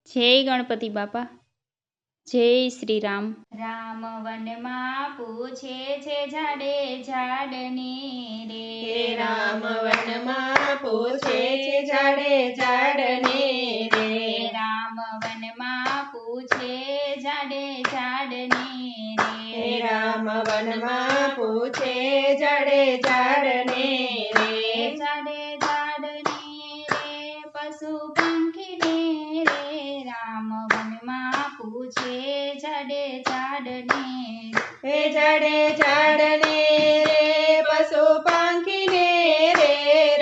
જય ગણપતિ બાપા, જય શ્રી રામ. રામ વનમાં પૂછે છે ઝાડે ઝાડને રે. રામ વનમાં પૂછે છે ઝાડે ઝાડને રે. રામ વનમાં પૂછે ઝાડે ઝાડને રે. રામ વનમાં પૂછે ઝાડે ઝાડને રે. ઝાડે ઝાડને રે પશુ પંખીને રે. રામ વનમાં પૂછે ઝાડે ઝાડને ઝાડે ઝાડને રે પશુ પંખીને રે.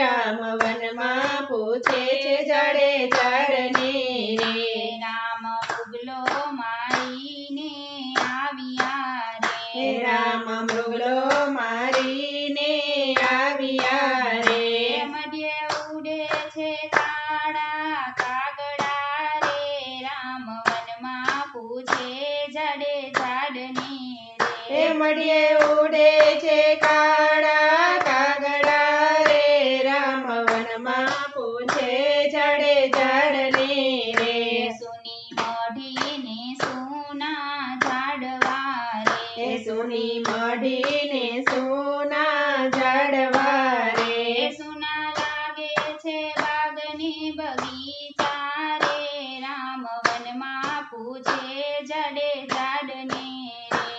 રામ વનમાં પૂછે છે ઝાડે ઝાડને રે. રામ ઉગલો મારીને આવ્યા રે. રામ મૃગલો મારીને આવ્યા રે. મધ્ય ઉડે છે કાળા કાગડા રે. રામ વનમાં પૂછે ઝાડે ઝાડને રે. મઢીએ ઉડે છે કાળા કાગડા રે. રામ વનમાં પૂછે ઝાડે ઝાડને રે. સુની મઢીને સોના ઝાડવા રે. સુની મઢીને સોના ઝાડવા રે. સુના લાગે છે બાગને બગીચા રે. રામ વનમાં પૂછે ઝાડે ઝાડને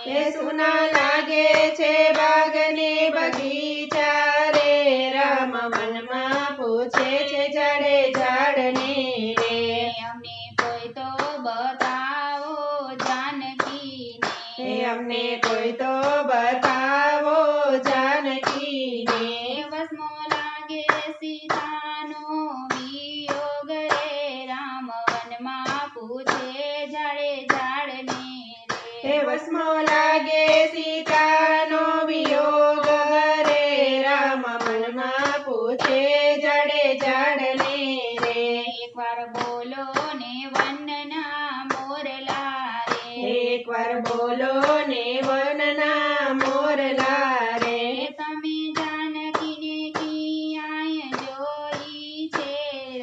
રે. સુના લાગે છે બાગને બગીચા રે. રામ વનમાં પૂછે છે ઝાડે ઝાડને રે. અમને કોઈ તો બતાવો જાનકીને. અમને કોઈ તો બતાવો જાનકીને. વસમો લાગે સીતાનો વિયોગ રે. રામ વનમાં પૂછે ઝાડે ઝાડને રે. વસમો લાગે સીતાનો વિયોગ રે. રામ વનમાં પૂછે ઝાડે ઝાડને રે. એકવાર બોલો ને વનના મોરલા રે. એકવાર બોલો ને વનના મોરલા રે. તમે જાનકીને ક્યાંય જોઈ છે.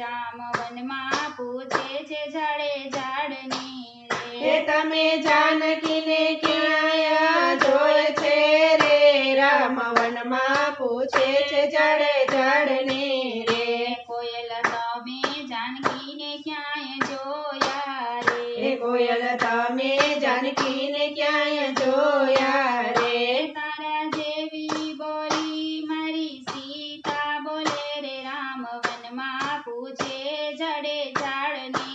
રામ વનમાં પૂછે છે ઝાડે ઝાડને રે. તમે જાનકીને ક્યાંય જોય છે રે. રામ વનમાં પૂછે છે ઝાડે ઝાડને રે. કોયલ તમે જાનકીને ક્યાંય જોયા રે. કોયલ તમે જાનકીને ક્યાંય જોયા રે. તારા જેવી બોલી મારી સીતા બોલે રે. રામ વનમાં પૂછે ઝાડે ઝાડને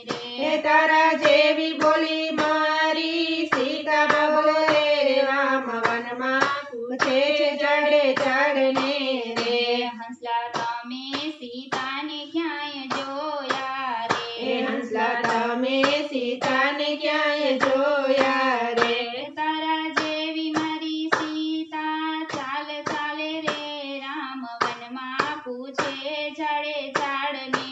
રે. તારા જેવી બોલી મારી સીતા બોલે રે. રામ વનમાં પૂછે છે ઝાડે ઝાડને રે. હંસલા તમે સીતાને ક્યાંય જોયા રે. હંસલા તમે સીતાને ક્યાંય જોયા રે. તારા જેવી મારી સીતા ચાલ ચાલે રે. રામ વનમાં પૂછે ઝાડે ઝાડને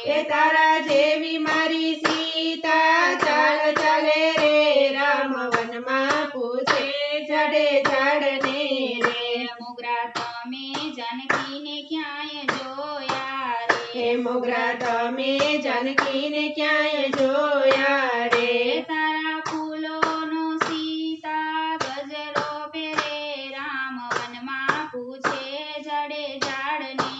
રે. તારા જેવી મારી સીતા ચાલ ચાલે રે. રામ વનમાં પૂછે ઝાડે ઝાડને રે. મોગરા તમે જાનકીને ક્યાંય જોયા રે. મોગરા તમે જાનકીને ક્યાંય જોયા રે. તારા ફૂલોનો સીતા ગજરો પહેરે. રામ વનમાં પૂછે ઝાડે ઝાડને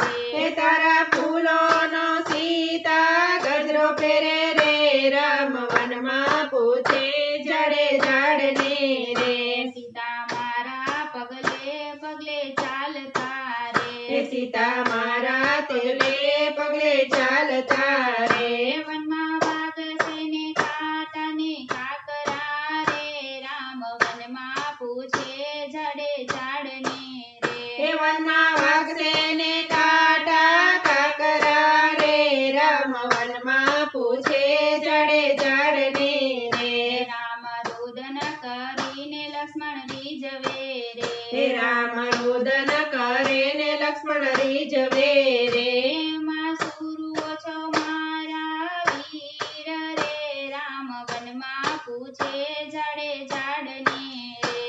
રે. તારા ફૂલોનો સીતા ગજરો પહેરે રે. રામ વનમાં પૂછે ઝાડે ઝાડને રે. સીતા મારા પગલે પગલે ચાલતા રે. સીતા મારા તેલે પગલે ચાલતા રે. વનમાં વાગશે ને કાંટા ને કાકરા રે. રામ વનમાં પૂછે ઝાડે ઝાડને રે. વનમાં વાગશે ને કાંટા કાકરા રે. રામ વનમાં પૂછે ઝાડે ઝાડને રે. રામ રુદન કરીને લક્ષ્મણ રીઝવે રે. રામ રુદન કરે ને લક્ષ્મણ રીઝવે રે. એમાં સુરવો છો મારા વીર રે. રામ વનમાં પૂછે ઝાડે ઝાડને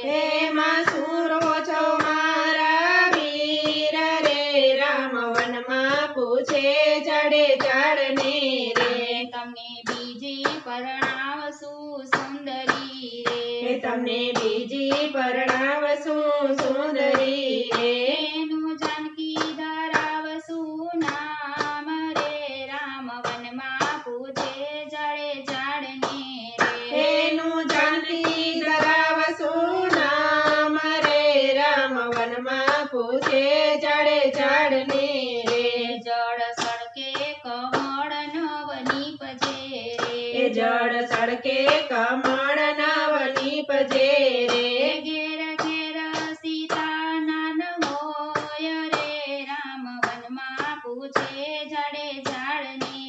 રે. એમાં સુરો છો મારા વીર રે. રામ વનમાં પૂછે ઝાડે ઝાડને રે. તમને બીજી પરણાવશું સુંદરી રે તમને બીજી પરણાવશું સુંદરી રે એનું જાનકી ધરાવશું નામ રે રામ વનમાં પૂછે જડે ઝાડને રે એનું જાનકી ધરાવશું નામ રે રામ વનમાં પૂછે જડે ઝાડને રે જળ સડકે કમળ નવની પજે એ જળ સડકે કમળ નવની પજે રે ઘેર ઘેર સીતા નાન હોય રે રામ વનમાં પૂછે જડે ઝાડને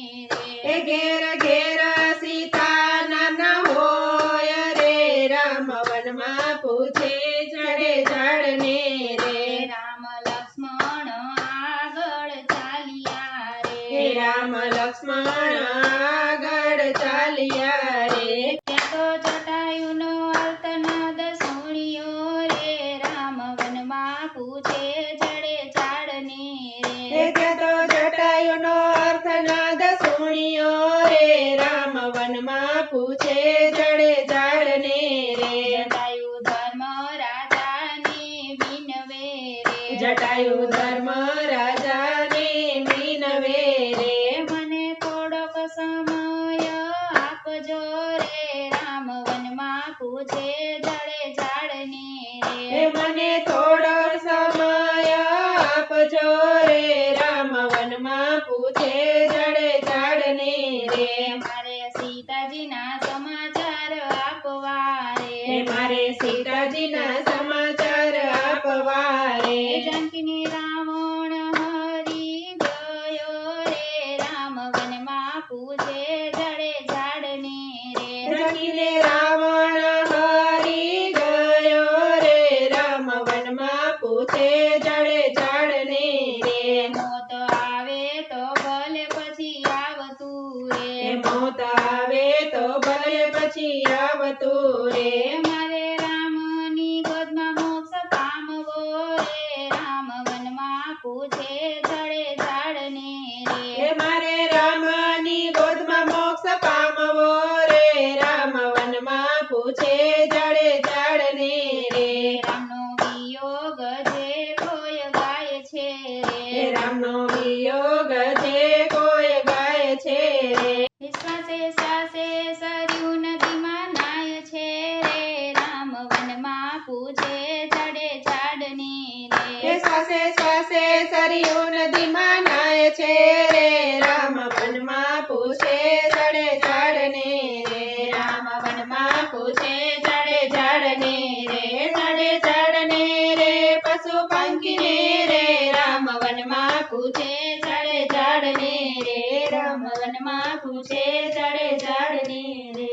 એ રે ઘેર ઘેર સીતા નાના હોય રે રામ વનમાં પૂછે જડે ઝાડને રે રામ લક્ષ્મણ આગળ ચાલ્યા હે રે રામ લક્ષ્મણ આગળ ચાલ્યા રે ત્યાં તો જટાયુનો અર્તનાદ સુણ્યો રે રામ વનમાં પૂછે જડે ઝાડને હે રે ત્યાં તો જટાયુનો અર્થનાદ સુણ્યો રે રામ વનમાં પૂછે જડે ઝાડને રે જટાયુ ધર્મ રાજાને વિનવે રે જટાયુ ધર્મ રાજાને વિનવે રે મને થોડોક સમય આપજો રે રામ વનમાં પૂછે જડે ઝાડને હે રે મને થોડો સમય આપજો રે રામ વનમાં પૂછે જડે ઝાડને રે મારે સીતાજીના સમાચાર આપવા હે રે મારે સીતાજીના સમાચાર આપવા રે જાનકીને રાવણ હરી ગયો રે રામ વનમાં પૂછે જડે ઝાડને રે જાનકીને રાવણ હરી ગયો રે રામ વનમાં પૂછે જડે ઝાડને રે મોત આવે તો ભલે પછી આવતું હે રે મોત આવે તો ભલે પછી આવતું રે મારે રામની ગોદમાં મોક્ષ પામવો રે રામ વનમાં પૂછે જડે ઝાડને હે રે મારે રામની ગોદમાં મોક્ષ પામવો રે રામ વનમાં પૂછે જડે ઝાડને રે રામનો વિયોગ જે કોઈ ગાય છે હે રે રામનો વિયોગ જે કોઈ ગાય છે રે શ્વાસે શ્વાસે સરયુ નદીમાં નાય છે રે રામ વનમાં પૂછે જડે ઝાડને હે રે શ્વાસે શ્વાસે સરયુ નદીમાં નાય છે રે રામ વનમાં પૂછે જડે ઝાડને રે રામ વનમાં પૂછે જડે ઝાડને રે જડે ઝાડને રે પશુ પંખીને રે રામ વનમાં પૂછે જડે ઝાડને રે રામ વનમાં પૂછે જડે ઝાડને રે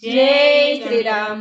જય શ્રી રામ.